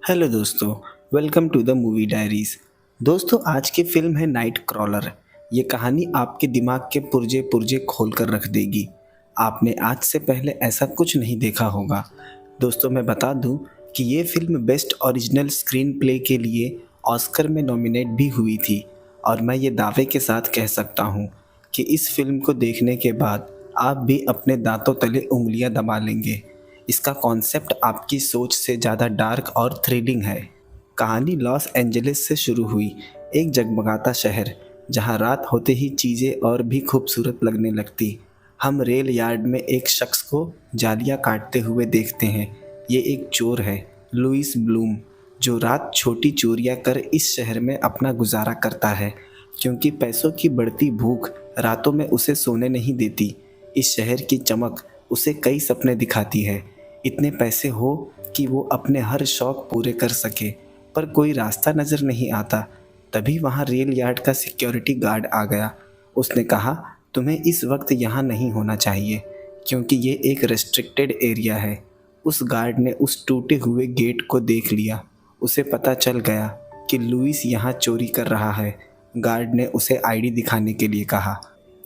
Hello दोस्तों, welcome to the movie diaries. दोस्तों, आज की फिल्म है नाइट क्रॉलर। ये कहानी आपके दिमाग के पुर्जे पुर्जे खोल कर रख देगी। आपने आज से पहले ऐसा कुछ नहीं देखा होगा। दोस्तों, मैं बता दूं कि ये film best original screen play के लिए ऑस्कर में नॉमिनेट भी हुई थी। और मैं ये दावे के साथ कह सकता हूँ कि इस फिल्म को देखने के बाद आप भी अपने दांतों तले उंगलियां दबा लेंगे। इसका कॉन्सेप्ट आपकी सोच से ज़्यादा डार्क और थ्रिलिंग है। कहानी लॉस एंजलिस से शुरू हुई, एक जगमगाता शहर जहां रात होते ही चीज़ें और भी खूबसूरत लगने लगती। हम रेल यार्ड में एक शख्स को जालियां काटते हुए देखते हैं। ये एक चोर है, लुइस ब्लूम, जो रात छोटी चोरियां कर इस शहर में अपना गुजारा करता है, क्योंकि पैसों की बढ़ती भूख रातों में उसे सोने नहीं देती। इस शहर की चमक उसे कई सपने दिखाती है, इतने पैसे हो कि वो अपने हर शौक पूरे कर सके, पर कोई रास्ता नज़र नहीं आता। तभी वहाँ रेल यार्ड का सिक्योरिटी गार्ड आ गया। उसने कहा, तुम्हें इस वक्त यहाँ नहीं होना चाहिए, क्योंकि ये एक रेस्ट्रिक्टेड एरिया है। उस गार्ड ने उस टूटे हुए गेट को देख लिया। उसे पता चल गया कि लुइस यहाँ चोरी कर रहा है। गार्ड ने उसे आईडी दिखाने के लिए कहा।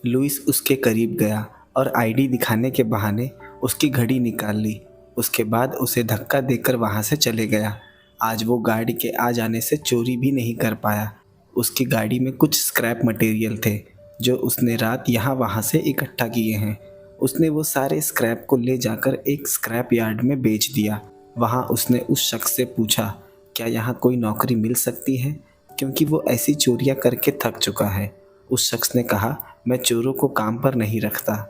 लुइस उसके करीब गया और आईडी दिखाने के बहाने उसकी घड़ी निकाल ली। उसके बाद उसे धक्का देकर वहाँ से चले गया। आज वो गाड़ी के आ जाने से चोरी भी नहीं कर पाया। उसकी गाड़ी में कुछ स्क्रैप मटेरियल थे जो उसने रात यहाँ वहाँ से इकट्ठा किए हैं। उसने वो सारे स्क्रैप को ले जाकर एक स्क्रैप यार्ड में बेच दिया। वहाँ उसने उस शख्स से पूछा, क्या यहाँ कोई नौकरी मिल सकती है, क्योंकि वो ऐसी चोरियाँ करके थक चुका है। उस शख्स ने कहा, मैं चोरों को काम पर नहीं रखता।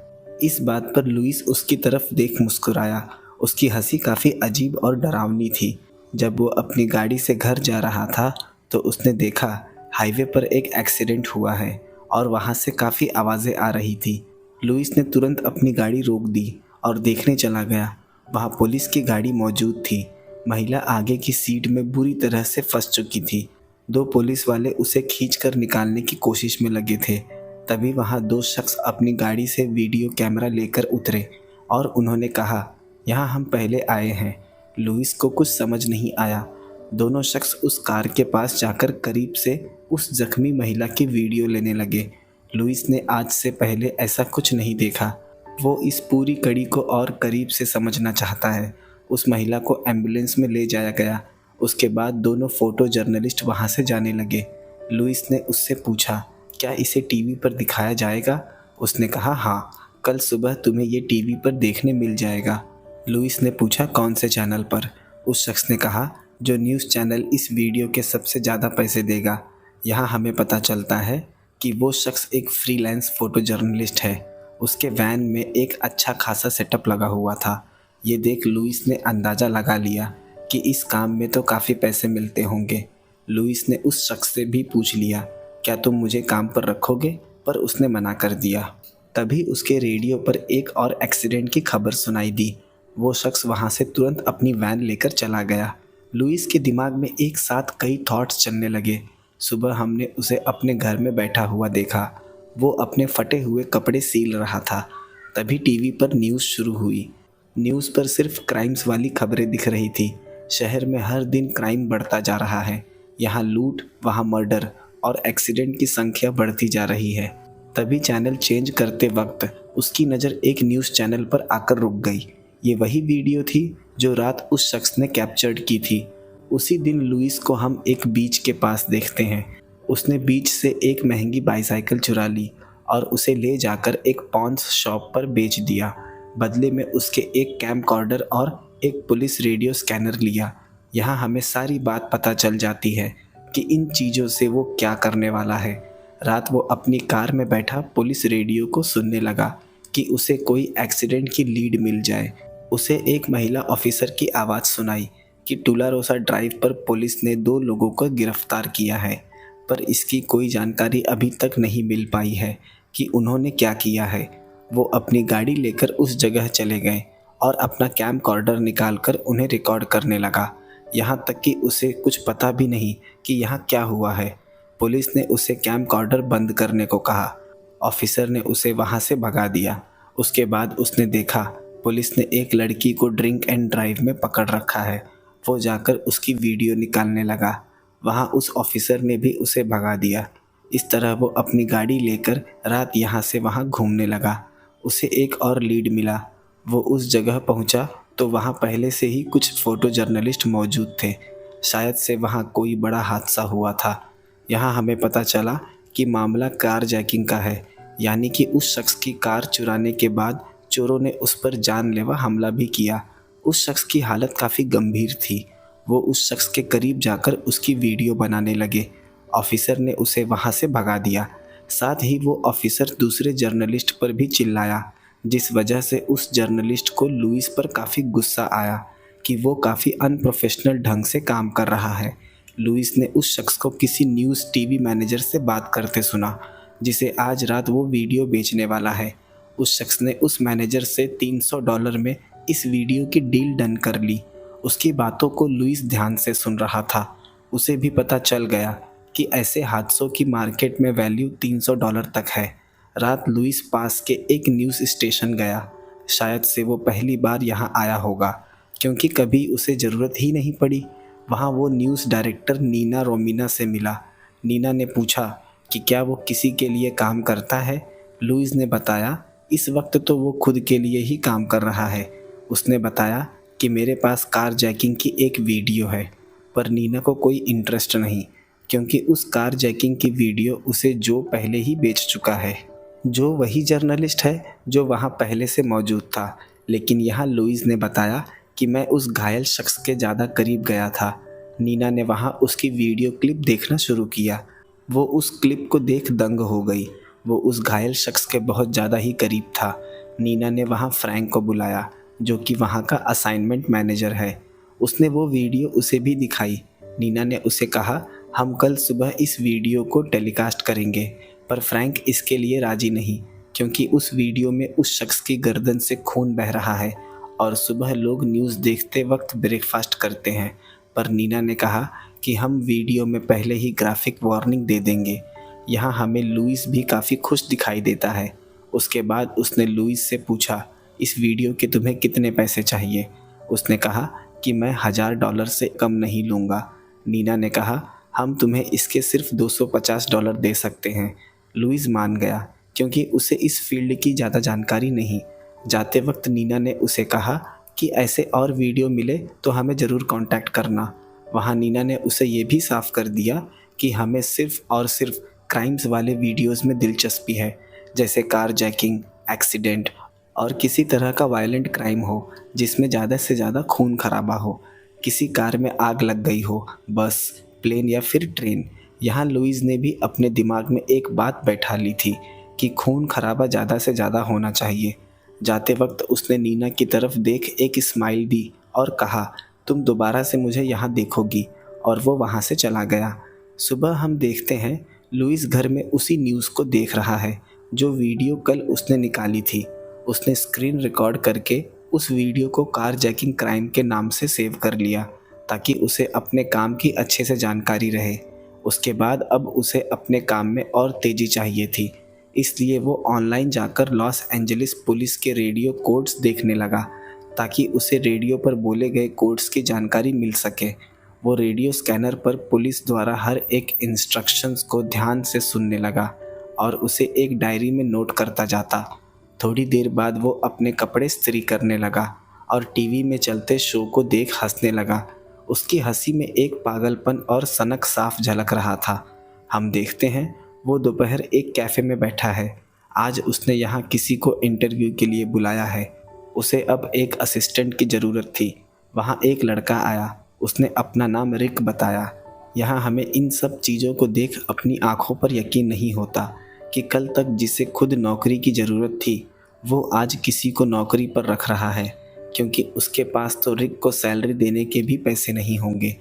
इस बात पर लुइस उसकी तरफ देख मुस्कुराया। उसकी हंसी काफ़ी अजीब और डरावनी थी। जब वो अपनी गाड़ी से घर जा रहा था तो उसने देखा हाईवे पर एक एक्सीडेंट हुआ है और वहाँ से काफ़ी आवाज़ें आ रही थी। लुइस ने तुरंत अपनी गाड़ी रोक दी और देखने चला गया। वहाँ पुलिस की गाड़ी मौजूद थी। महिला आगे की सीट में बुरी तरह से फंस चुकी थी। दो पुलिस वाले उसे खींचकर निकालने की कोशिश में लगे थे। तभी वहाँ दो शख्स अपनी गाड़ी से वीडियो कैमरा लेकर उतरे और उन्होंने कहा, यहाँ हम पहले आए हैं। लुइस को कुछ समझ नहीं आया। दोनों शख्स उस कार के पास जाकर करीब से उस जख्मी महिला की वीडियो लेने लगे। लुइस ने आज से पहले ऐसा कुछ नहीं देखा। वो इस पूरी कड़ी को और करीब से समझना चाहता है। उस महिला को एम्बुलेंस में ले जाया गया। उसके बाद दोनों फोटो जर्नलिस्ट वहाँ से जाने लगे। लुइस ने उससे पूछा, क्या इसे टीवी पर दिखाया जाएगा? उसने कहा, हाँ, कल सुबह तुम्हें ये टीवी पर देखने मिल जाएगा। लुइस ने पूछा, कौन से चैनल पर? उस शख्स ने कहा, जो न्यूज़ चैनल इस वीडियो के सबसे ज़्यादा पैसे देगा। यहाँ हमें पता चलता है कि वो शख्स एक फ्रीलांस फोटो जर्नलिस्ट है। उसके वैन में एक अच्छा खासा सेटअप लगा हुआ था। ये देख लुइस ने अंदाज़ा लगा लिया कि इस काम में तो काफ़ी पैसे मिलते होंगे। लुइस ने उस शख्स से भी पूछ लिया, क्या तुम मुझे काम पर रखोगे? पर उसने मना कर दिया। तभी उसके रेडियो पर एक और एक्सीडेंट की खबर सुनाई दी। वो शख्स वहाँ से तुरंत अपनी वैन लेकर चला गया। लुइस के दिमाग में एक साथ कई थॉट्स चलने लगे। सुबह हमने उसे अपने घर में बैठा हुआ देखा। वो अपने फटे हुए कपड़े सील रहा था। तभी टीवी पर न्यूज़ शुरू हुई। न्यूज़ पर सिर्फ क्राइम्स वाली खबरें दिख रही थी। शहर में हर दिन क्राइम बढ़ता जा रहा है। यहाँ लूट, वहाँ मर्डर और एक्सीडेंट की संख्या बढ़ती जा रही है। तभी चैनल चेंज करते वक्त उसकी नज़र एक न्यूज़ चैनल पर आकर रुक गई। ये वही वीडियो थी जो रात उस शख्स ने कैप्चर्ड की थी। उसी दिन लुइस को हम एक बीच के पास देखते हैं। उसने बीच से एक महंगी बाईसाइकिल चुरा ली और उसे ले जाकर एक पॉन्स शॉप पर बेच दिया। बदले में उसके एक कैमकॉर्डर और एक पुलिस रेडियो स्कैनर लिया। यहाँ हमें सारी बात पता चल जाती है कि इन चीज़ों से वो क्या करने वाला है। रात वो अपनी कार में बैठा पुलिस रेडियो को सुनने लगा कि उसे कोई एक्सीडेंट की लीड मिल जाए। उसे एक महिला ऑफिसर की आवाज़ सुनाई कि टुलारोसा ड्राइव पर पुलिस ने दो लोगों को गिरफ्तार किया है, पर इसकी कोई जानकारी अभी तक नहीं मिल पाई है कि उन्होंने क्या किया है। वो अपनी गाड़ी लेकर उस जगह चले गए और अपना कैमकॉर्डर निकालकर उन्हें रिकॉर्ड करने लगा। यहाँ तक कि उसे कुछ पता भी नहीं कि यहाँ क्या हुआ है। पुलिस ने उसे कैमकॉर्डर बंद करने को कहा। ऑफिसर ने उसे वहाँ से भगा दिया। उसके बाद उसने देखा पुलिस ने एक लड़की को ड्रिंक एंड ड्राइव में पकड़ रखा है। वो जाकर उसकी वीडियो निकालने लगा। वहाँ उस ऑफिसर ने भी उसे भगा दिया। इस तरह वो अपनी गाड़ी लेकर रात यहाँ से वहाँ घूमने लगा। उसे एक और लीड मिला। वो उस जगह पहुँचा तो वहाँ पहले से ही कुछ फ़ोटो जर्नलिस्ट मौजूद थे। शायद से वहाँ कोई बड़ा हादसा हुआ था। यहाँ हमें पता चला कि मामला कार जैकिंग का है, यानी कि उस शख्स की कार चुराने के बाद चोरों ने उस पर जानलेवा हमला भी किया। उस शख्स की हालत काफ़ी गंभीर थी। वो उस शख्स के करीब जाकर उसकी वीडियो बनाने लगे। ऑफिसर ने उसे वहाँ से भगा दिया। साथ ही वो ऑफिसर दूसरे जर्नलिस्ट पर भी चिल्लाया, जिस वजह से उस जर्नलिस्ट को लुइस पर काफ़ी गुस्सा आया कि वो काफ़ी अनप्रोफेशनल ढंग से काम कर रहा है। लुइस ने उस शख्स को किसी न्यूज़ टीवी मैनेजर से बात करते सुना, जिसे आज रात वो वीडियो बेचने वाला है। उस शख्स ने उस मैनेजर से $300 में इस वीडियो की डील डन कर ली। उसकी बातों को लुइस ध्यान से सुन रहा था। उसे भी पता चल गया कि ऐसे हादसों की मार्केट में वैल्यू $300 तक है। रात लुइस पास के एक न्यूज़ स्टेशन गया। शायद से वो पहली बार यहाँ आया होगा, क्योंकि कभी उसे ज़रूरत ही नहीं पड़ी। वहाँ वो न्यूज़ डायरेक्टर नीना रोमिना से मिला। नीना ने पूछा कि क्या वो किसी के लिए काम करता है। लुइस ने बताया इस वक्त तो वो खुद के लिए ही काम कर रहा है। उसने बताया कि मेरे पास कार जैकिंग की एक वीडियो है, पर नीना को कोई इंटरेस्ट नहीं, क्योंकि उस कार जैकिंग की वीडियो उसे जो पहले ही बेच चुका है। जो वही जर्नलिस्ट है जो वहाँ पहले से मौजूद था। लेकिन यहाँ लुइस ने बताया कि मैं उस घायल शख्स के ज़्यादा करीब गया था। नीना ने वहाँ उसकी वीडियो क्लिप देखना शुरू किया। वो उस क्लिप को देख दंग हो गई। वो उस घायल शख्स के बहुत ज़्यादा ही करीब था। नीना ने वहाँ फ्रैंक को बुलाया, जो कि वहाँ का असाइनमेंट मैनेजर है। उसने वो वीडियो उसे भी दिखाई। नीना ने उसे कहा हम कल सुबह इस वीडियो को टेलीकास्ट करेंगे, पर फ्रैंक इसके लिए राज़ी नहीं, क्योंकि उस वीडियो में उस शख्स की गर्दन से खून बह रहा है और सुबह लोग न्यूज़ देखते वक्त ब्रेकफास्ट करते हैं। पर नीना ने कहा कि हम वीडियो में पहले ही ग्राफिक वार्निंग दे देंगे। यहाँ हमें लुइस भी काफ़ी खुश दिखाई देता है। उसके बाद उसने लुइस से पूछा इस वीडियो के तुम्हें कितने पैसे चाहिए। उसने कहा कि मैं $1000 से कम नहीं लूँगा। नीना ने कहा हम तुम्हें इसके सिर्फ $250 दे सकते हैं। लुइस मान गया, क्योंकि उसे इस फील्ड की ज़्यादा जानकारी नहीं। जाते वक्त नीना ने उसे कहा कि ऐसे और वीडियो मिले तो हमें ज़रूर कांटेक्ट करना। वहाँ नीना ने उसे ये भी साफ कर दिया कि हमें सिर्फ और सिर्फ क्राइम्स वाले वीडियोस में दिलचस्पी है, जैसे कार जैकिंग, एक्सीडेंट और किसी तरह का वायलेंट क्राइम हो जिसमें ज़्यादा से ज़्यादा खून खराबा हो। किसी कार में आग लग गई हो, बस, प्लेन या फिर ट्रेन। यहाँ लुइस ने भी अपने दिमाग में एक बात बैठा ली थी कि खून खराबा ज़्यादा से ज़्यादा होना चाहिए। जाते वक्त उसने नीना की तरफ देख एक स्माइल दी और कहा तुम दोबारा से मुझे यहाँ देखोगी, और वो वहाँ से चला गया। सुबह हम देखते हैं लुइस घर में उसी न्यूज़ को देख रहा है जो वीडियो कल उसने निकाली थी। उसने स्क्रीन रिकॉर्ड करके उस वीडियो को कार जैकिंग क्राइम के नाम से सेव कर लिया, ताकि उसे अपने काम की अच्छे से जानकारी रहे। उसके बाद अब उसे अपने काम में और तेज़ी चाहिए थी, इसलिए वो ऑनलाइन जाकर लॉस एंजलिस पुलिस के रेडियो कोड्स देखने लगा, ताकि उसे रेडियो पर बोले गए कोड्स की जानकारी मिल सके। वो रेडियो स्कैनर पर पुलिस द्वारा हर एक इंस्ट्रक्शंस को ध्यान से सुनने लगा और उसे एक डायरी में नोट करता जाता। थोड़ी देर बाद वो अपने कपड़े इस्त्री करने लगा और टीवी में चलते शो को देख हंसने लगा। उसकी हंसी में एक पागलपन और सनक साफ झलक रहा था। हम देखते हैं वो दोपहर एक कैफ़े में बैठा है। आज उसने यहाँ किसी को इंटरव्यू के लिए बुलाया है। उसे अब एक असिस्टेंट की ज़रूरत थी। वहाँ एक लड़का आया। उसने अपना नाम रिक बताया। यहाँ हमें इन सब चीज़ों को देख अपनी आंखों पर यकीन नहीं होता कि कल तक जिसे खुद नौकरी की ज़रूरत थी, वो आज किसी को नौकरी पर रख रहा है, क्योंकि उसके पास तो रिक को सैलरी देने के भी पैसे नहीं होंगे।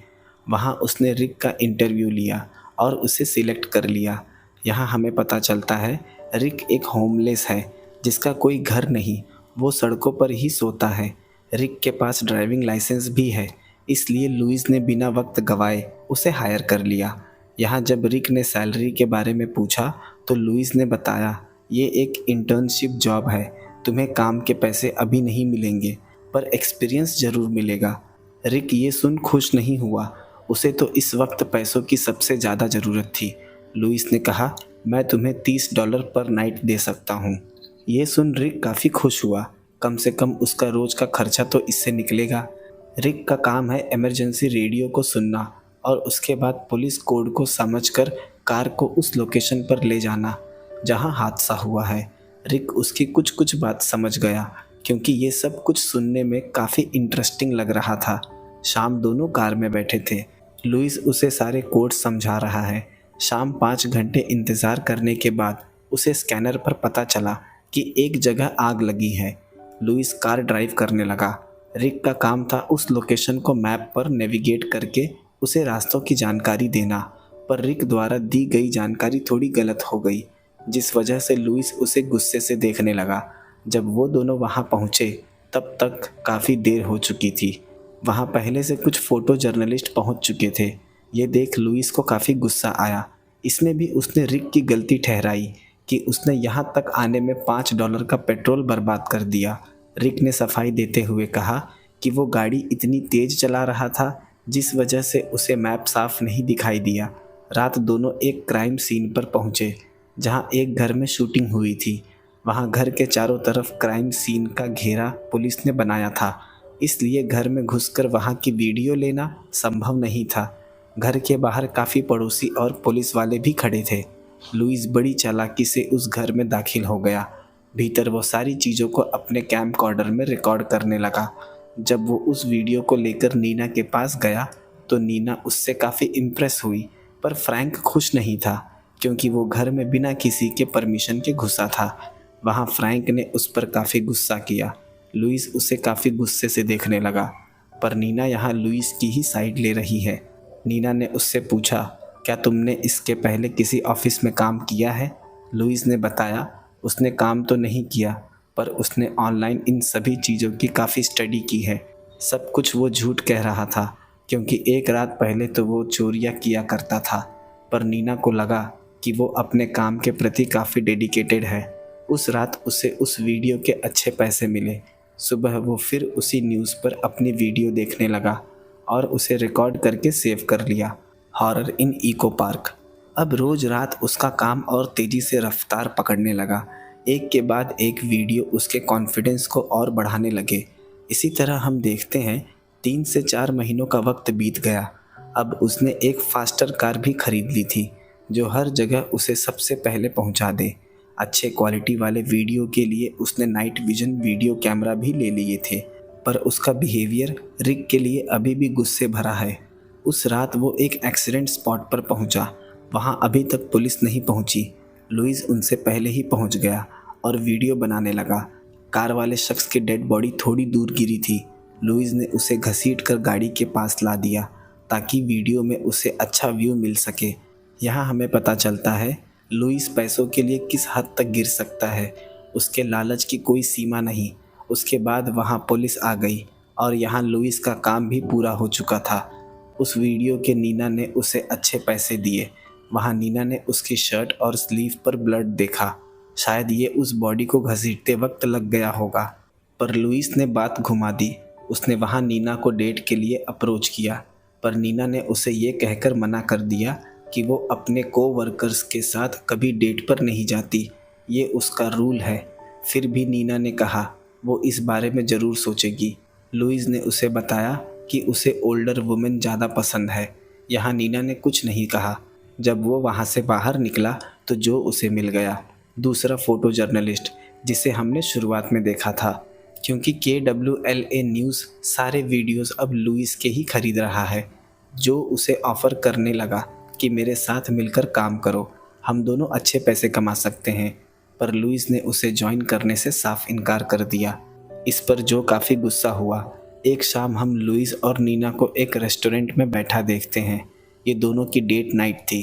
वहाँ उसने रिक का इंटरव्यू लिया और उसे सिलेक्ट कर लिया। यहाँ हमें पता चलता है रिक एक होमलेस है जिसका कोई घर नहीं, वो सड़कों पर ही सोता है। रिक के पास ड्राइविंग लाइसेंस भी है, इसलिए लुइस ने बिना वक्त गवाए उसे हायर कर लिया। यहाँ जब रिक ने सैलरी के बारे में पूछा तो लुइस ने बताया ये एक इंटर्नशिप जॉब है, तुम्हें काम के पैसे अभी नहीं मिलेंगे, पर एक्सपीरियंस ज़रूर मिलेगा। रिक ये सुन खुश नहीं हुआ। उसे तो इस वक्त पैसों की सबसे ज़्यादा ज़रूरत थी। लुइस ने कहा, मैं तुम्हें $30 पर नाइट दे सकता हूँ। ये सुन रिक काफ़ी खुश हुआ। कम से कम उसका रोज़ का खर्चा तो इससे निकलेगा। रिक का काम है इमरजेंसी रेडियो को सुनना और उसके बाद पुलिस कोड को समझकर कार को उस लोकेशन पर ले जाना जहां हादसा हुआ है। रिक उसकी कुछ कुछ बात समझ गया क्योंकि ये सब कुछ सुनने में काफ़ी इंटरेस्टिंग लग रहा था। शाम दोनों कार में बैठे थे। लुइस उसे सारे कोड समझा रहा है। शाम 5 घंटे इंतज़ार करने के बाद उसे स्कैनर पर पता चला कि एक जगह आग लगी है। लुइस कार ड्राइव करने लगा। रिक का काम था उस लोकेशन को मैप पर नेविगेट करके उसे रास्तों की जानकारी देना, पर रिक द्वारा दी गई जानकारी थोड़ी गलत हो गई, जिस वजह से लुइस उसे गुस्से से देखने लगा। जब वो दोनों वहाँ पहुँचे तब तक काफ़ी देर हो चुकी थी। वहाँ पहले से कुछ फ़ोटो जर्नलिस्ट पहुँच चुके थे। ये देख लुइस को काफ़ी गुस्सा आया। इसमें भी उसने रिक की गलती ठहराई कि उसने यहाँ तक आने में $5 का पेट्रोल बर्बाद कर दिया। रिक ने सफाई देते हुए कहा कि वो गाड़ी इतनी तेज़ चला रहा था जिस वजह से उसे मैप साफ नहीं दिखाई दिया। रात दोनों एक क्राइम सीन पर पहुँचे जहाँ एक घर में शूटिंग हुई थी। वहाँ घर के चारों तरफ क्राइम सीन का घेरा पुलिस ने बनाया था, इसलिए घर में घुसकर वहाँ की वीडियो लेना संभव नहीं था। घर के बाहर काफ़ी पड़ोसी और पुलिस वाले भी खड़े थे। लुइस बड़ी चालाकी से उस घर में दाखिल हो गया। भीतर वो सारी चीज़ों को अपने कैमकॉर्डर में रिकॉर्ड करने लगा। जब वो उस वीडियो को लेकर नीना के पास गया तो नीना उससे काफ़ी इम्प्रेस हुई, पर फ्रैंक खुश नहीं था क्योंकि वो घर में बिना किसी के परमिशन के घुसा था। वहाँ फ्रैंक ने उस पर काफ़ी गुस्सा किया। लुइस उसे काफ़ी गुस्से से देखने लगा, पर नीना यहाँ लुइस की ही साइड ले रही है। नीना ने उससे पूछा, क्या तुमने इसके पहले किसी ऑफिस में काम किया है? लुइस ने बताया उसने काम तो नहीं किया, पर उसने ऑनलाइन इन सभी चीज़ों की काफ़ी स्टडी की है। सब कुछ वो झूठ कह रहा था क्योंकि एक रात पहले तो वो चोरियाँ किया करता था, पर नीना को लगा कि वो अपने काम के प्रति काफ़ी डेडिकेटेड है। उस रात उसे उस वीडियो के अच्छे पैसे मिले। सुबह वो फिर उसी न्यूज़ पर अपनी वीडियो देखने लगा और उसे रिकॉर्ड करके सेव कर लिया। हॉरर इन इको पार्क। अब रोज़ रात उसका काम और तेज़ी से रफ्तार पकड़ने लगा। एक के बाद एक वीडियो उसके कॉन्फिडेंस को और बढ़ाने लगे। इसी तरह हम देखते हैं 3 से 4 महीनों का वक्त बीत गया। अब उसने एक फास्टर कार भी खरीद ली थी जो हर जगह उसे सबसे पहले पहुंचा दे। अच्छे क्वालिटी वाले वीडियो के लिए उसने नाइट विजन वीडियो कैमरा भी ले लिए थे, पर उसका बिहेवियर रिक के लिए अभी भी गुस्से भरा है। उस रात वो एक एक्सीडेंट स्पॉट पर पहुंचा। वहां अभी तक पुलिस नहीं पहुंची। लुइस उनसे पहले ही पहुंच गया और वीडियो बनाने लगा। कार वाले शख्स की डेड बॉडी थोड़ी दूर गिरी थी। लुइस ने उसे घसीटकर गाड़ी के पास ला दिया ताकि वीडियो में उसे अच्छा व्यू मिल सके। यहाँ हमें पता चलता है लुइस पैसों के लिए किस हद तक गिर सकता है। उसके लालच की कोई सीमा नहीं। उसके बाद वहाँ पुलिस आ गई और यहाँ लुइस का काम भी पूरा हो चुका था। उस वीडियो के नीना ने उसे अच्छे पैसे दिए। वहाँ नीना ने उसकी शर्ट और स्लीव पर ब्लड देखा। शायद ये उस बॉडी को घसीटते वक्त लग गया होगा, पर लुइस ने बात घुमा दी। उसने वहाँ नीना को डेट के लिए अप्रोच किया, पर नीना ने उसे ये कहकर मना कर दिया कि वो अपने कोवर्कर्स के साथ कभी डेट पर नहीं जाती, ये उसका रूल है। फिर भी नीना ने कहा वो इस बारे में ज़रूर सोचेगी। लुइस ने उसे बताया कि उसे ओल्डर वुमेन ज़्यादा पसंद है। यहाँ नीना ने कुछ नहीं कहा। जब वो वहाँ से बाहर निकला तो जो उसे मिल गया, दूसरा फ़ोटो जर्नलिस्ट जिसे हमने शुरुआत में देखा था, क्योंकि KWLA न्यूज़ सारे वीडियोस अब लुइस के ही खरीद रहा है। जो उसे ऑफ़र करने लगा कि मेरे साथ मिलकर काम करो, हम दोनों अच्छे पैसे कमा सकते हैं, पर लुइस ने उसे ज्वाइन करने से साफ इनकार कर दिया। इस पर जो काफ़ी गुस्सा हुआ। एक शाम हम लुइस और नीना को एक रेस्टोरेंट में बैठा देखते हैं। ये दोनों की डेट नाइट थी।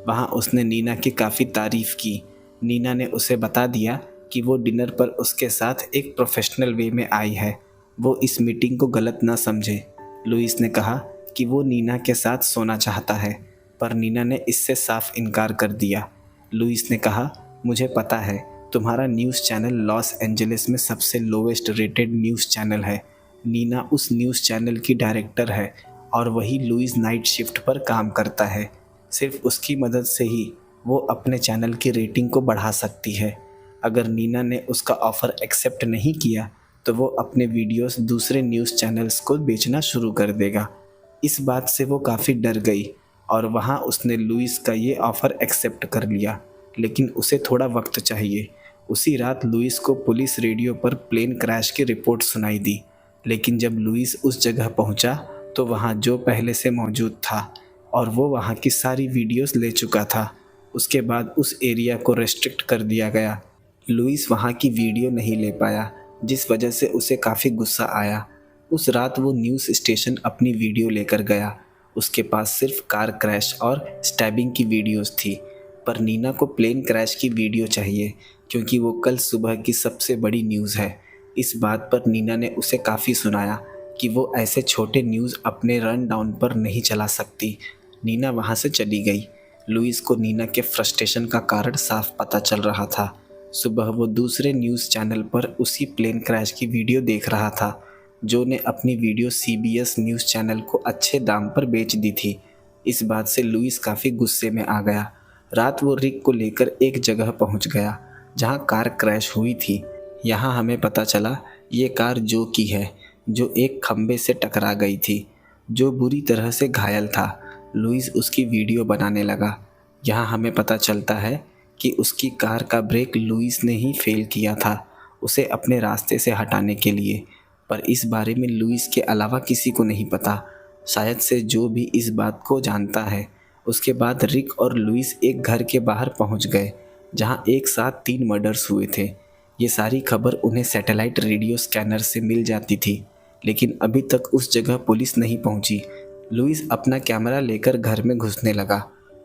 वहाँ उसने नीना की काफ़ी तारीफ़ की। नीना ने उसे बता दिया कि वो डिनर पर उसके साथ एक प्रोफेशनल वे में आई है, वो इस मीटिंग को गलत ना समझे। लुइस ने कहा कि वो नीना के साथ सोना चाहता है, पर नीना ने इससे साफ इनकार कर दिया। लुइस ने कहा, मुझे पता है तुम्हारा न्यूज़ चैनल लॉस एंजलिस में सबसे लोवेस्ट रेटेड न्यूज़ चैनल है। नीना उस न्यूज़ चैनल की डायरेक्टर है और वही लुइस नाइट शिफ्ट पर काम करता है। सिर्फ उसकी मदद से ही वो अपने चैनल की रेटिंग को बढ़ा सकती है। अगर नीना ने उसका ऑफ़र एक्सेप्ट नहीं किया तो वो अपने वीडियोस दूसरे न्यूज़ चैनल्स को बेचना शुरू कर देगा। इस बात से वो काफ़ी डर गई और वहाँ उसने लुइस का ये ऑफ़र एक्सेप्ट कर लिया, लेकिन उसे थोड़ा वक्त चाहिए। उसी रात लुइस को पुलिस रेडियो पर प्लेन क्रैश की रिपोर्ट सुनाई दी, लेकिन जब लुइस उस जगह पहुंचा तो वहां जो पहले से मौजूद था और वो वहां की सारी वीडियोस ले चुका था। उसके बाद उस एरिया को रेस्ट्रिक्ट कर दिया गया। लुइस वहां की वीडियो नहीं ले पाया, जिस वजह से उसे काफ़ी गुस्सा आया। उस रात वो न्यूज़ स्टेशन अपनी वीडियो लेकर गया। उसके पास सिर्फ कार क्रैश और स्टैबिंग की वीडियोस थी, पर नीना को प्लेन क्रैश की वीडियो चाहिए क्योंकि वो कल सुबह की सबसे बड़ी न्यूज़ है। इस बात पर नीना ने उसे काफ़ी सुनाया कि वो ऐसे छोटे न्यूज़ अपने रन डाउन पर नहीं चला सकती। नीना वहाँ से चली गई। लुइस को नीना के फ्रस्ट्रेशन का कारण साफ पता चल रहा था। सुबह वो दूसरे न्यूज़ चैनल पर उसी प्लेन क्रैश की वीडियो देख रहा था। जो ने अपनी वीडियो सीबीएस न्यूज़ चैनल को अच्छे दाम पर बेच दी थी। इस बात से लुइस काफ़ी गुस्से में आ गया। रात वो रिक को लेकर एक जगह पहुंच गया जहां कार क्रैश हुई थी। यहाँ हमें पता चला ये कार जो की है, जो एक खंबे से टकरा गई थी। जो बुरी तरह से घायल था। लुइस उसकी वीडियो बनाने लगा। यहाँ हमें पता चलता है कि उसकी कार का ब्रेक लुइस ने ही फेल किया था, उसे अपने रास्ते से हटाने के लिए। पर इस बारे में लुइस के अलावा किसी को नहीं पता। शायद से जो भी इस बात को जानता है। उसके बाद रिक और लुइस एक घर के बाहर पहुंच गए जहां एक साथ 3 मर्डर्स हुए थे। ये सारी खबर उन्हें सैटेलाइट रेडियो स्कैनर से मिल जाती थी, लेकिन अभी तक उस जगह पुलिस नहीं पहुंची। लुइस अपना कैमरा लेकर घर में घुसने लगा।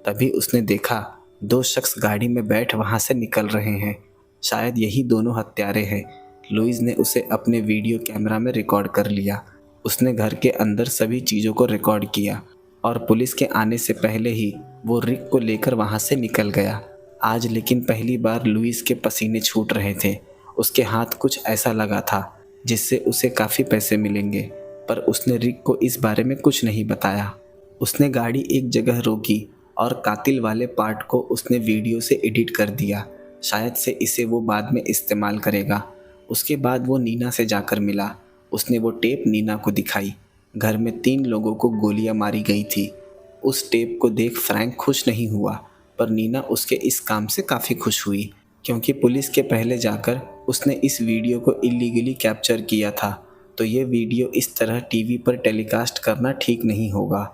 तभी उसने देखा 2 शख्स गाड़ी में बैठ वहां से निकल रहे हैं। शायद यही दोनों हत्यारे हैं। लुइस ने उसे अपने वीडियो कैमरा में रिकॉर्ड कर लिया। उसने घर के अंदर सभी चीज़ों को रिकॉर्ड किया और पुलिस के आने से पहले ही वो रिक को लेकर वहाँ से निकल गया। आज लेकिन पहली बार लुइस के पसीने छूट रहे थे। उसके हाथ कुछ ऐसा लगा था जिससे उसे काफ़ी पैसे मिलेंगे, पर उसने रिक को इस बारे में कुछ नहीं बताया। उसने गाड़ी एक जगह रोकी और कातिल वाले पार्ट को उसने वीडियो से एडिट कर दिया। शायद से इसे वो बाद में इस्तेमाल करेगा। उसके बाद वो नीना से जाकर मिला। उसने वो टेप नीना को दिखाई। घर में 3 लोगों को गोलियां मारी गई थी। उस टेप को देख फ्रैंक खुश नहीं हुआ, पर नीना उसके इस काम से काफ़ी खुश हुई क्योंकि पुलिस के पहले जाकर उसने इस वीडियो को इलीगली कैप्चर किया था। तो ये वीडियो इस तरह टीवी पर टेलीकास्ट करना ठीक नहीं होगा।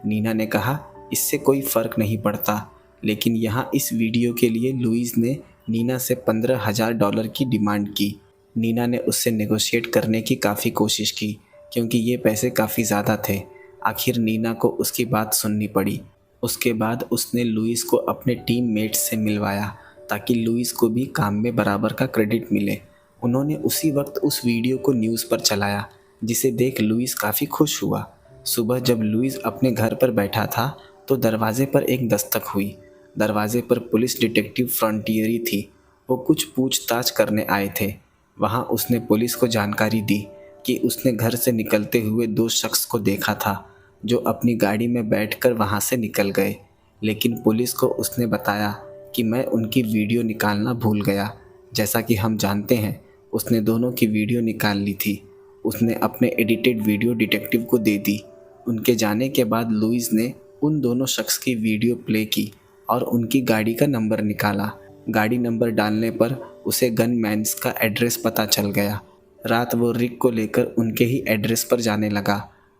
नीना ने कहा इससे कोई फ़र्क नहीं पड़ता, लेकिन यहाँ इस वीडियो के लिए लुइस ने नीना से $15,000 की डिमांड की। नीना ने उससे नेगोशिएट करने की काफ़ी कोशिश की क्योंकि ये पैसे काफ़ी ज़्यादा थे। आखिर नीना को उसकी बात सुननी पड़ी। उसके बाद उसने लुइस को अपने टीममेट्स से मिलवाया ताकि लुइस को भी काम में बराबर का क्रेडिट मिले। उन्होंने उसी वक्त उस वीडियो को न्यूज़ पर चलाया, जिसे देख लुइस काफ़ी खुश हुआ। सुबह जब लुइस अपने घर पर बैठा था तो दरवाजे पर एक दस्तक हुई। दरवाजे पर पुलिस डिटेक्टिव फ्रंटियरी थी। वो कुछ पूछताछ करने आए थे। वहाँ उसने पुलिस को जानकारी दी कि उसने घर से निकलते हुए 2 शख्स को देखा था जो अपनी गाड़ी में बैठकर वहाँ से निकल गए, लेकिन पुलिस को उसने बताया कि मैं उनकी वीडियो निकालना भूल गया। जैसा कि हम जानते हैं उसने दोनों की वीडियो निकाल ली थी। उसने अपने एडिटेड वीडियो डिटेक्टिव को दे दी। उनके जाने के बाद लुइस ने उन दोनों शख्स की वीडियो प्ले की और उनकी गाड़ी का नंबर निकाला। गाड़ी नंबर डालने पर उसे गनमैन्स का एड्रेस पता चल गया। रात वो रिक को लेकर उनके ही एड्रेस पर जाने लगा।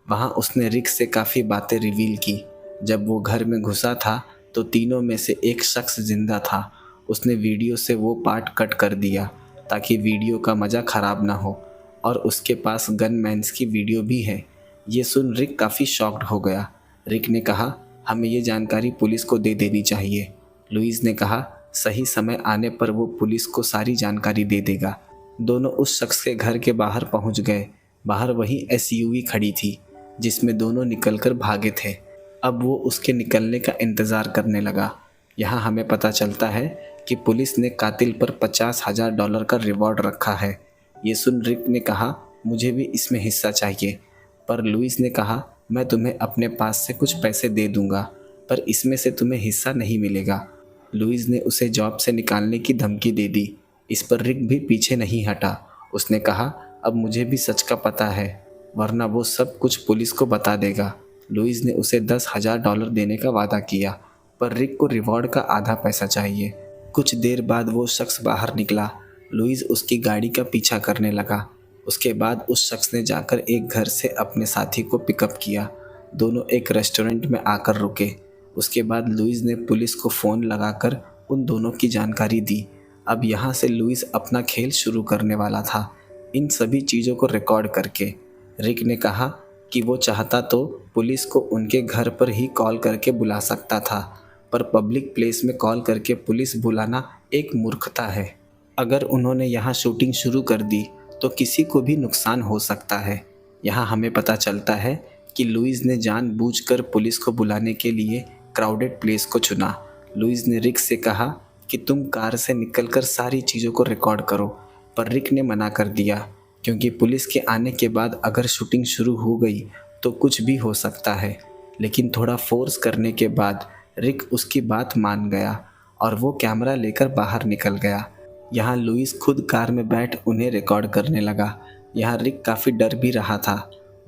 वहाँ उसने रिक से काफ़ी बातें रिवील की। जब वो घर में घुसा था तो तीनों में से एक शख्स जिंदा था। उसने वीडियो से वो पार्ट कट कर दिया ताकि वीडियो का मज़ा ख़राब ना हो, और उसके पास गनमैन्स की वीडियो भी है। ये सुन रिक काफ़ी शॉक्ड हो गया। रिक ने कहा हमें ये जानकारी पुलिस को दे देनी चाहिए। लुइस ने कहा सही समय आने पर वो पुलिस को सारी जानकारी दे देगा। दोनों उस शख्स के घर के बाहर पहुंच गए। बाहर वही एसयूवी खड़ी थी जिसमें दोनों निकलकर भागे थे। अब वो उसके निकलने का इंतज़ार करने लगा। यहाँ हमें पता चलता है कि पुलिस ने कातिल पर $50,000 का रिवॉर्ड रखा है। ये सुन रिक ने कहा मुझे भी इसमें हिस्सा चाहिए। पर लुइस ने कहा, मैं तुम्हें अपने पास से कुछ पैसे दे दूंगा, पर इसमें से तुम्हें हिस्सा नहीं मिलेगा। लुइस ने उसे जॉब से निकालने की धमकी दे दी। इस पर रिक भी पीछे नहीं हटा। उसने कहा, अब मुझे भी सच का पता है, वरना वो सब कुछ पुलिस को बता देगा। लुइस ने उसे $10,000 देने का वादा किया, पर रिक को रिवॉर्ड का आधा पैसा चाहिए। कुछ देर बाद वो शख्स बाहर निकला। लुइस उसकी गाड़ी का पीछा करने लगा। उसके बाद उस शख्स ने जाकर एक घर से अपने साथी को पिकअप किया। दोनों एक रेस्टोरेंट में आकर रुके। उसके बाद लुइस ने पुलिस को फ़ोन लगाकर उन दोनों की जानकारी दी। अब यहाँ से लुइस अपना खेल शुरू करने वाला था, इन सभी चीज़ों को रिकॉर्ड करके। रिक ने कहा कि वो चाहता तो पुलिस को उनके घर पर ही कॉल करके बुला सकता था, पर पब्लिक प्लेस में कॉल करके पुलिस बुलाना एक मूर्खता है। अगर उन्होंने यहाँ शूटिंग शुरू कर दी तो किसी को भी नुकसान हो सकता है। यहाँ हमें पता चलता है कि लुइस ने जानबूझकर पुलिस को बुलाने के लिए क्राउडेड प्लेस को चुना। लुइस ने रिक से कहा कि तुम कार से निकलकर सारी चीज़ों को रिकॉर्ड करो, पर रिक ने मना कर दिया, क्योंकि पुलिस के आने के बाद अगर शूटिंग शुरू हो गई तो कुछ भी हो सकता है। लेकिन थोड़ा फोर्स करने के बाद रिक उसकी बात मान गया और वो कैमरा लेकर बाहर निकल गया। यहाँ लुइस खुद कार में बैठ उन्हें रिकॉर्ड करने लगा। यहाँ रिक काफ़ी डर भी रहा था।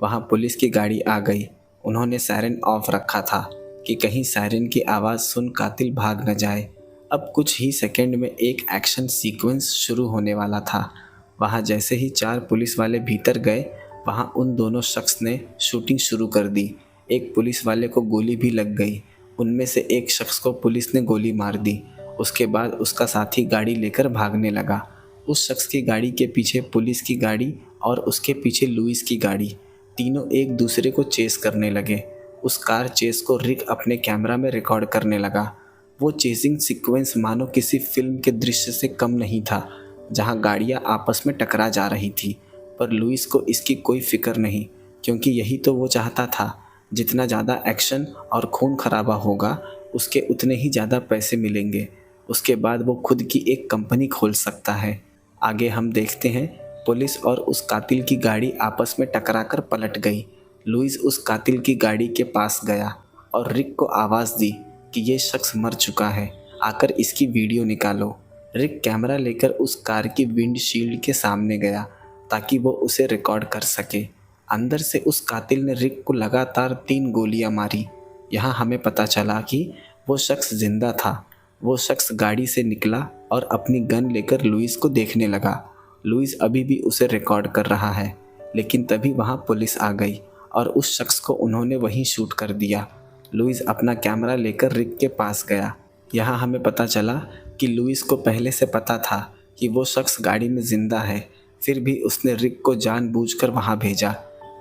वहाँ पुलिस की गाड़ी आ गई। उन्होंने सायरन ऑफ रखा था कि कहीं सायरन की आवाज़ सुन कातिल भाग न जाए। अब कुछ ही सेकंड में एक एक्शन सीक्वेंस शुरू होने वाला था। वहाँ जैसे ही 4 पुलिस वाले भीतर गए, वहाँ उन दोनों शख्स ने शूटिंग शुरू कर दी। एक पुलिस वाले को गोली भी लग गई। उनमें से एक शख्स को पुलिस ने गोली मार दी। उसके बाद उसका साथी गाड़ी लेकर भागने लगा। उस शख्स की गाड़ी के पीछे पुलिस की गाड़ी और उसके पीछे लुइस की गाड़ी, तीनों एक दूसरे को चेस करने लगे। उस कार चेस को रिक अपने कैमरा में रिकॉर्ड करने लगा। वो चेसिंग सीक्वेंस मानो किसी फिल्म के दृश्य से कम नहीं था, जहां गाड़ियां आपस में टकरा जा रही थी। पर लुइस को इसकी कोई फिक्र नहीं, क्योंकि यही तो वो चाहता था। जितना ज़्यादा एक्शन और खून खराबा होगा, उसके उतने ही ज़्यादा पैसे मिलेंगे। उसके बाद वो खुद की एक कंपनी खोल सकता है। आगे हम देखते हैं, पुलिस और उस कातिल की गाड़ी आपस में टकराकर पलट गई। लुइस उस कातिल की गाड़ी के पास गया और रिक को आवाज़ दी कि ये शख्स मर चुका है, आकर इसकी वीडियो निकालो। रिक कैमरा लेकर उस कार की विंडशील्ड के सामने गया ताकि वो उसे रिकॉर्ड कर सके। अंदर से उस कातिल ने रिक को लगातार 3 गोलियां मारी। यहाँ हमें पता चला कि वो शख्स जिंदा था। वो शख्स गाड़ी से निकला और अपनी गन लेकर लुइस को देखने लगा। लुइस अभी भी उसे रिकॉर्ड कर रहा है, लेकिन तभी वहाँ पुलिस आ गई और उस शख्स को उन्होंने वहीं शूट कर दिया। लुइस अपना कैमरा लेकर रिक के पास गया। यहाँ हमें पता चला कि लुइस को पहले से पता था कि वो शख्स गाड़ी में ज़िंदा है, फिर भी उसने रिक को जानबूझकर वहाँ भेजा।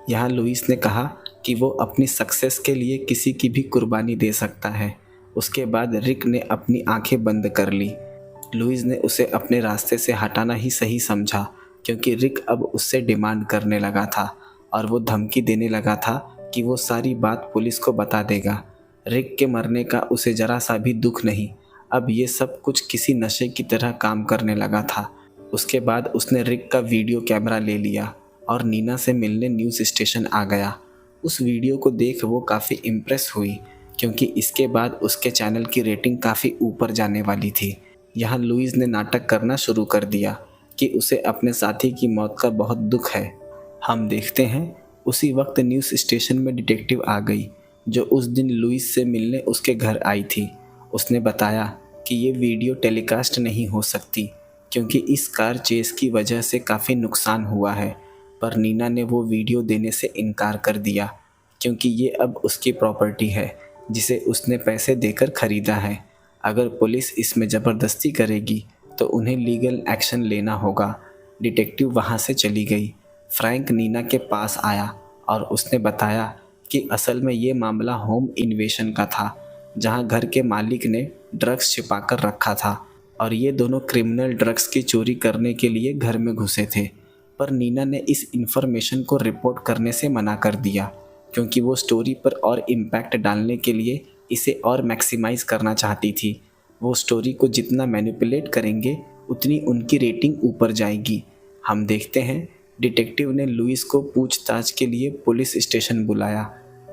यहाँ लुइस ने कहा कि वो अपनी सक्सेस के लिए किसी की भी कुर्बानी दे सकता है। उसके बाद रिक ने अपनी आंखें बंद कर ली। लुइस ने उसे अपने रास्ते से हटाना ही सही समझा, क्योंकि रिक अब उससे डिमांड करने लगा था और वो धमकी देने लगा था कि वो सारी बात पुलिस को बता देगा। रिक के मरने का उसे ज़रा सा भी दुख नहीं। अब ये सब कुछ किसी नशे की तरह काम करने लगा था। उसके बाद उसने रिक का वीडियो कैमरा ले लिया और नीना से मिलने न्यूज़ स्टेशन आ गया। उस वीडियो को देख वो काफ़ी इम्प्रेस हुई, क्योंकि इसके बाद उसके चैनल की रेटिंग काफ़ी ऊपर जाने वाली थी। यहाँ लुइस ने नाटक करना शुरू कर दिया कि उसे अपने साथी की मौत का बहुत दुख है। हम देखते हैं उसी वक्त न्यूज़ स्टेशन में डिटेक्टिव आ गई, जो उस दिन लुइस से मिलने उसके घर आई थी। उसने बताया कि ये वीडियो टेलीकास्ट नहीं हो सकती, क्योंकि इस कार चेस की वजह से काफ़ी नुकसान हुआ है। पर नीना ने वो वीडियो देने से इनकार कर दिया, क्योंकि ये अब उसकी प्रॉपर्टी है, जिसे उसने पैसे देकर ख़रीदा है। अगर पुलिस इसमें ज़बरदस्ती करेगी तो उन्हें लीगल एक्शन लेना होगा। डिटेक्टिव वहाँ से चली गई। फ्रैंक नीना के पास आया और उसने बताया कि असल में ये मामला होम इन्वेशन का था, जहाँ घर के मालिक ने ड्रग्स छिपाकर रखा था और ये दोनों क्रिमिनल ड्रग्स की चोरी करने के लिए घर में घुसे थे। पर नीना ने इस इन्फॉर्मेशन को रिपोर्ट करने से मना कर दिया, क्योंकि वो स्टोरी पर और इम्पैक्ट डालने के लिए इसे और मैक्सिमाइज़ करना चाहती थी। वो स्टोरी को जितना मैनिपुलेट करेंगे, उतनी उनकी रेटिंग ऊपर जाएगी। हम देखते हैं डिटेक्टिव ने लुइस को पूछताछ के लिए पुलिस स्टेशन बुलाया।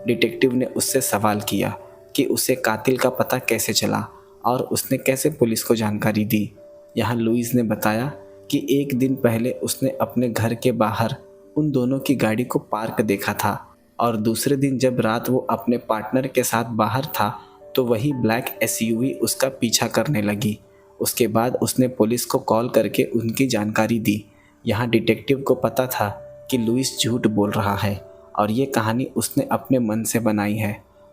डिटेक्टिव ने उससे सवाल किया कि उसे कातिल का पता कैसे चला और उसने कैसे पुलिस को जानकारी दी। यहाँ लुइस ने बताया कि एक दिन पहले उसने अपने घर के बाहर उन दोनों की गाड़ी को पार्क देखा था और दूसरे दिन जब रात वो अपने पार्टनर के साथ बाहर था तो वही ब्लैक एसयूवी उसका पीछा करने लगी। उसके बाद उसने पुलिस को कॉल करके उनकी जानकारी दी। यहाँ डिटेक्टिव को पता था कि लुइस झूठ बोल रहा है और ये कहानी उसने अपने मन से बनाई है,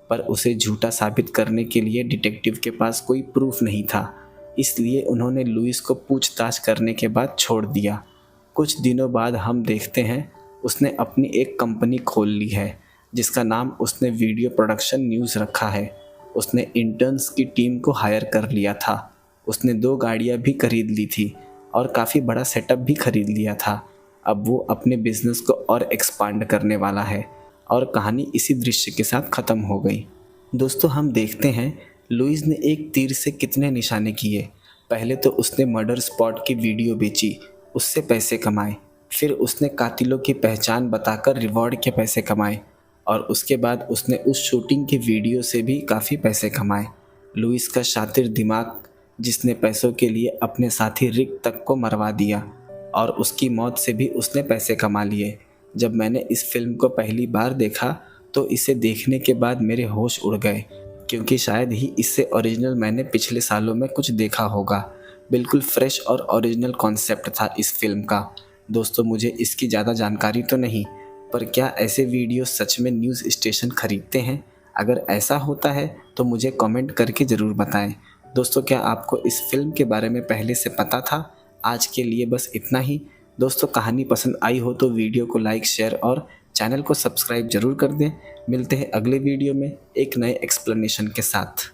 पर उसे झूठा साबित करने के लिए डिटेक्टिव के पास कोई प्रूफ नहीं था। इसलिए उन्होंने लुइस को पूछताछ करने के बाद छोड़ दिया। कुछ दिनों बाद हम देखते हैं उसने अपनी एक कंपनी खोल ली है जिसका नाम उसने वीडियो प्रोडक्शन न्यूज़ रखा है। उसने इंटर्न्स की टीम को हायर कर लिया था। उसने 2 गाड़ियाँ भी खरीद ली थी और काफ़ी बड़ा सेटअप भी खरीद लिया था। अब वो अपने बिजनेस को और एक्सपांड करने वाला है और कहानी इसी दृश्य के साथ ख़त्म हो गई। दोस्तों, हम देखते हैं लुइस ने एक तीर से कितने निशाने किए। पहले तो उसने मर्डर स्पॉट की वीडियो बेची, उससे पैसे कमाए। फिर उसने कातिलों की पहचान बताकर रिवॉर्ड के पैसे कमाए और उसके बाद उसने उस शूटिंग की वीडियो से भी काफ़ी पैसे कमाए। लुइस का शातिर दिमाग जिसने पैसों के लिए अपने साथी रिक तक को मरवा दिया और उसकी मौत से भी उसने पैसे कमा लिए। जब मैंने इस फिल्म को पहली बार देखा तो इसे देखने के बाद मेरे होश उड़ गए, क्योंकि शायद ही इससे ओरिजिनल मैंने पिछले सालों में कुछ देखा होगा। बिल्कुल फ्रेश और ओरिजिनल कॉन्सेप्ट था इस फिल्म का। दोस्तों, मुझे इसकी ज़्यादा जानकारी तो नहीं, पर क्या ऐसे वीडियो सच में न्यूज़ स्टेशन खरीदते हैं? अगर ऐसा होता है तो मुझे कमेंट करके ज़रूर बताएं। दोस्तों, क्या आपको इस फिल्म के बारे में पहले से पता था? आज के लिए बस इतना ही। दोस्तों, कहानी पसंद आई हो तो वीडियो को लाइक, शेयर और चैनल को सब्सक्राइब जरूर कर दें। मिलते हैं अगले वीडियो में एक नए एक्सप्लेनेशन के साथ।